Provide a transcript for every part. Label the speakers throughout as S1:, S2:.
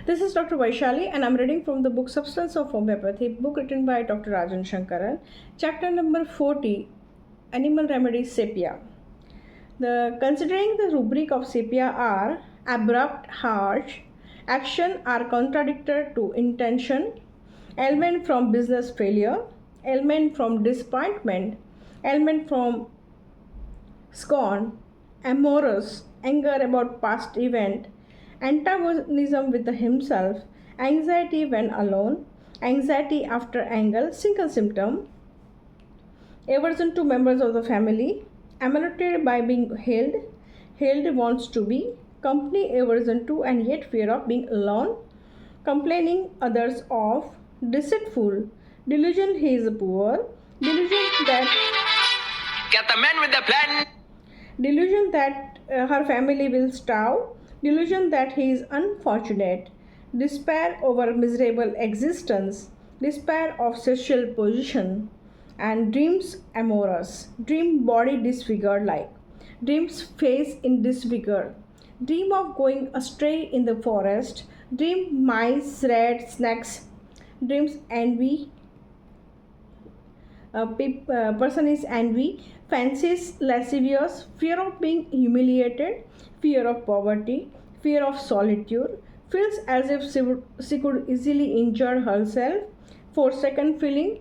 S1: This is Dr. Vaishali and I'm reading from the book Substance of Homeopathy, book written by Dr. Rajan Sankaran, chapter number 40, Animal Remedies Sepia. Considering the rubric of sepia are abrupt, harsh, action are contradictory to intention, ailment from business failure, ailment from disappointment, ailment from scorn, amorous, anger about past event, antagonism with himself, anxiety when alone, anxiety after anger, single symptom, aversion to members of the family, emulated by being held wants to be, company aversion to and yet fear of being alone, complaining others of, deceitful, delusion he is poor,
S2: Get the man with the plan.
S1: Delusion that her family will starve, delusion that he is unfortunate, despair over miserable existence, despair of social position, and dreams amorous, dream body disfigured like, dreams face in disfigure, dream of going astray in the forest, dream mice, rats, snakes, dreams envy, person is envy, fancies lascivious, fear of being humiliated, fear of poverty, fear of solitude, feels as if she could easily injure herself, forsaken feeling,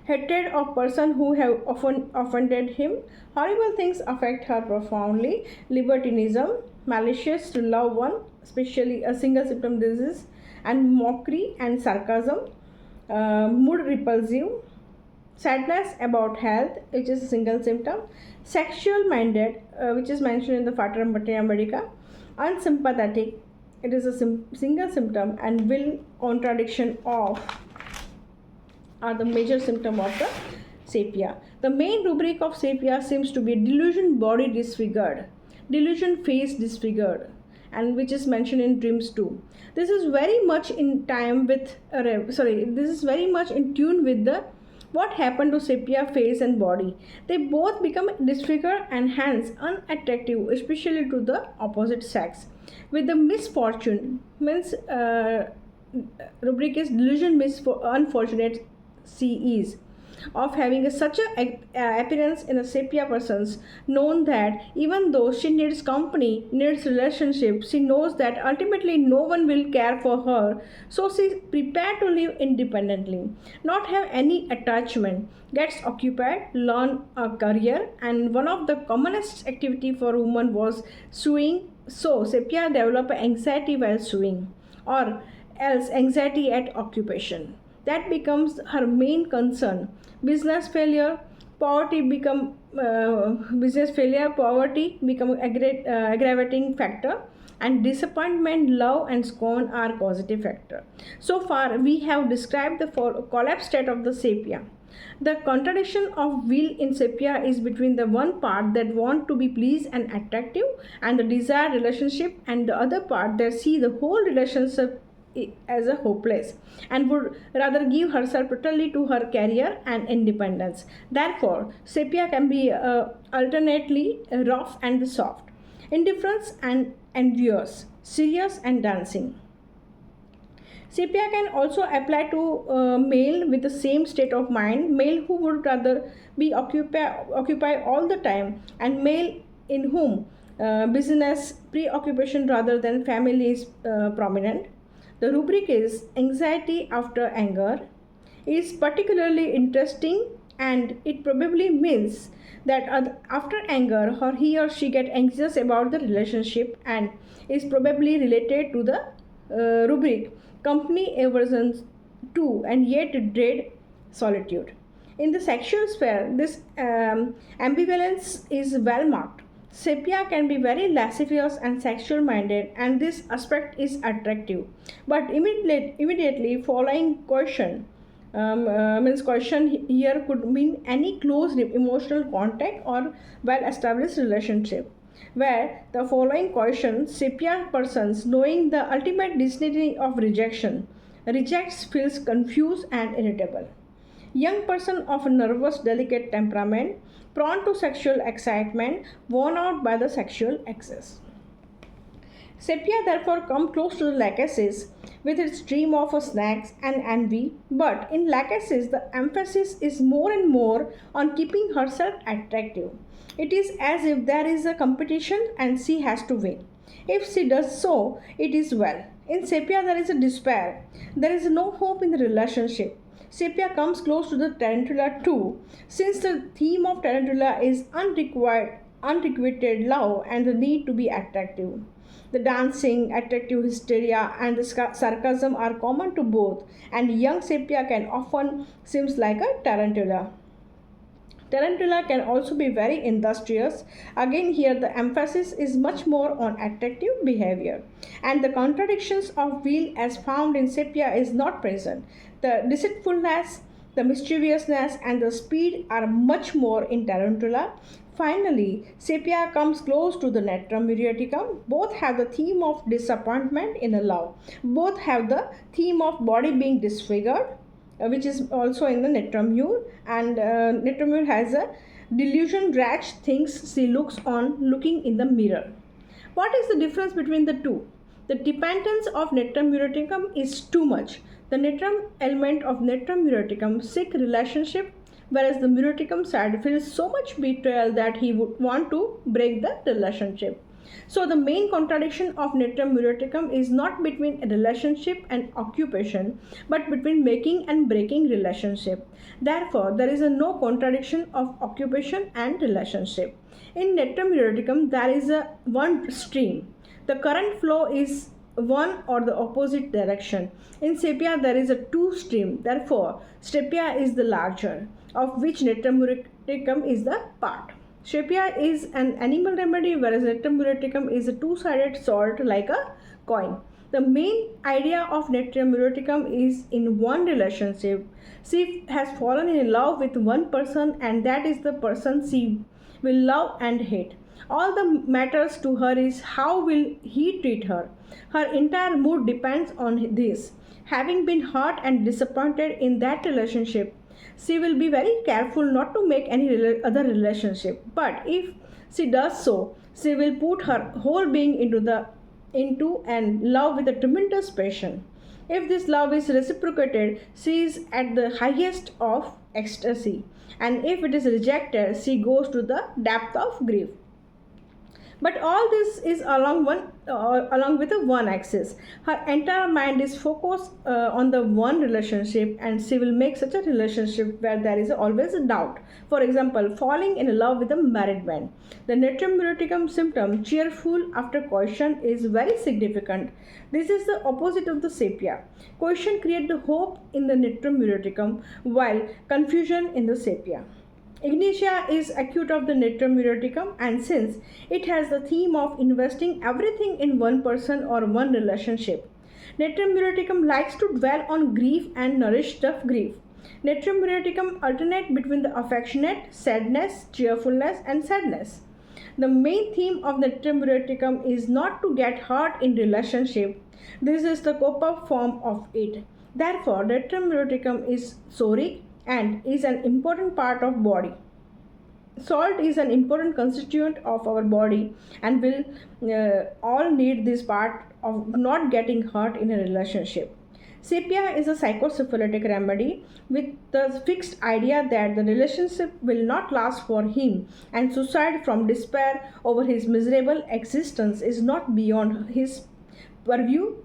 S1: hatred of person who have often offended him, horrible things affect her profoundly, libertinism, malicious to love one, especially a single symptom disease, and mockery and sarcasm, mood repulsive, sadness about health, which is a single symptom, sexual minded, which is mentioned in the Fata Materia Medica, unsympathetic, it is a single symptom, and will contradiction of are the major symptom of the sepia. The main rubric of sepia seems to be delusion body disfigured, delusion face disfigured, and which is mentioned in dreams too. This is very much in time with this is very much in tune with the what happened to sepia face and body. They both become disfigured and hence unattractive, especially to the opposite sex. With the misfortune means rubric is delusion unfortunate she is of having such a appearance in a sepia persons, known that even though she needs company, needs relationship, she knows that ultimately no one will care for her, so she is prepared to live independently, not have any attachment, gets occupied, learn a career, and one of the commonest activity for women was sewing, so sepia develop anxiety while sewing, or else anxiety at occupation. That becomes her main concern. Business failure, poverty become aggravating factor, and disappointment, love, and scorn are causative factor. So far, we have described the collapse state of the sepia. The contradiction of will in sepia is between the one part that want to be pleased and attractive and the desired relationship, and the other part that see the whole relationship as a hopeless and would rather give herself totally to her career and independence. Therefore, sepia can be alternately rough and soft, indifference and envious, serious and dancing. Sepia can also apply to male with the same state of mind, male who would rather be occupy all the time, and male in whom business preoccupation rather than family is prominent. The rubric is anxiety after anger is particularly interesting, and it probably means that after anger he or she get anxious about the relationship and is probably related to the rubric company aversion to and yet dread solitude. In the sexual sphere, this ambivalence is well marked. Sepia can be very lascivious and sexual minded, and this aspect is attractive. But immediately following question means question here could mean any close emotional contact or well established relationship, where the following question sepia persons knowing the ultimate destiny of rejection rejects feels confused and irritable. Young person of a nervous, delicate temperament, prone to sexual excitement, worn out by the sexual excess. Sepia therefore comes close to the lachesis with its dream of a snacks and envy, but in lachesis the emphasis is more and more on keeping herself attractive. It is as if there is a competition and she has to win. If she does so, it is well. In Sepia there is a despair. There is no hope in the relationship. Sepia comes close to the tarantula too, since the theme of tarantula is unrequited love and the need to be attractive. The dancing, attractive hysteria, and the sarcasm are common to both, and young sepia can often seems like a tarantula. Tarantula can also be very industrious. Again, here the emphasis is much more on attractive behavior, and the contradictions of wheel as found in sepia is not present. The deceitfulness, the mischievousness, and the speed are much more in tarantula. Finally, sepia comes close to the natrum muriaticum. Both have the theme of disappointment in a love. Both have the theme of body being disfigured, which is also in the natrum mure, and natrum mure has a delusion rash thinks she looks on looking in the mirror. What is the difference between the two? The dependence of natrum muriaticum is too much. The natrum element of natrum muriaticum seek relationship, whereas the muriaticum side feels so much betrayal that he would want to break the relationship. So the main contradiction of natrum muriaticum is not between a relationship and occupation, but between making and breaking relationship. Therefore, there is no contradiction of occupation and relationship. In natrum muriaticum, there is a one stream. The current flow is one or the opposite direction. In sepia, there is a two stream. Therefore, sepia is the larger, of which natrum muriaticum is the part. Sepia is an animal remedy, whereas natrum muriaticum is a two-sided sword like a coin. The main idea of natrum muriaticum is in one relationship. She has fallen in love with one person, and that is the person she will love and hate. All that matters to her is how will he treat her. Her entire mood depends on this. Having been hurt and disappointed in that relationship, she will be very careful not to make any other relationship. But if she does so, she will put her whole being into and love with a tremendous passion. If this love is reciprocated, she is at the highest of ecstasy, and if it is rejected, she goes to the depth of grief. But all this is along with the one axis. Her entire mind is focused on the one relationship, and she will make such a relationship where there is always a doubt. For example, falling in love with a married man. The natrum muriaticum symptom, cheerful after coition, is very significant. This is the opposite of the sepia. Coition creates the hope in the natrum muriaticum, while confusion in the sepia. Ignitia is acute of the natrum muriaticum, and since it has the theme of investing everything in one person or one relationship, natrum muriaticum likes to dwell on grief and nourish the grief. Natrum muriaticum alternate between the affectionate, sadness, cheerfulness, and sadness. The main theme of natrum muriaticum is not to get hurt in relationship. This is the cope-up form of it. Therefore, natrum muriaticum is soric and is an important part of body. Salt is an important constituent of our body, and will all need this part of not getting hurt in a relationship. Sepia is a psychosyphilitic remedy with the fixed idea that the relationship will not last for him, and suicide from despair over his miserable existence is not beyond his purview.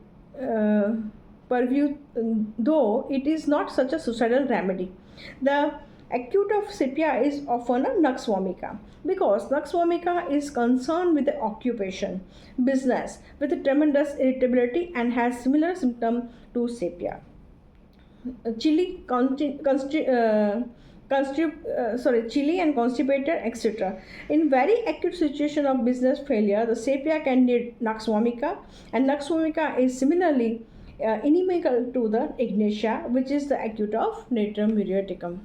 S1: Though it is not such a suicidal remedy. The acute of sepia is often a nux vomica, because nux vomica is concerned with the occupation, business, with a tremendous irritability, and has similar symptom to sepia. Chili, chilly and constipated, etc. In very acute situation of business failure, the sepia can need nux vomica, and nux vomica is similarly inimical to the ignitia, which is the acute of natrum muriaticum.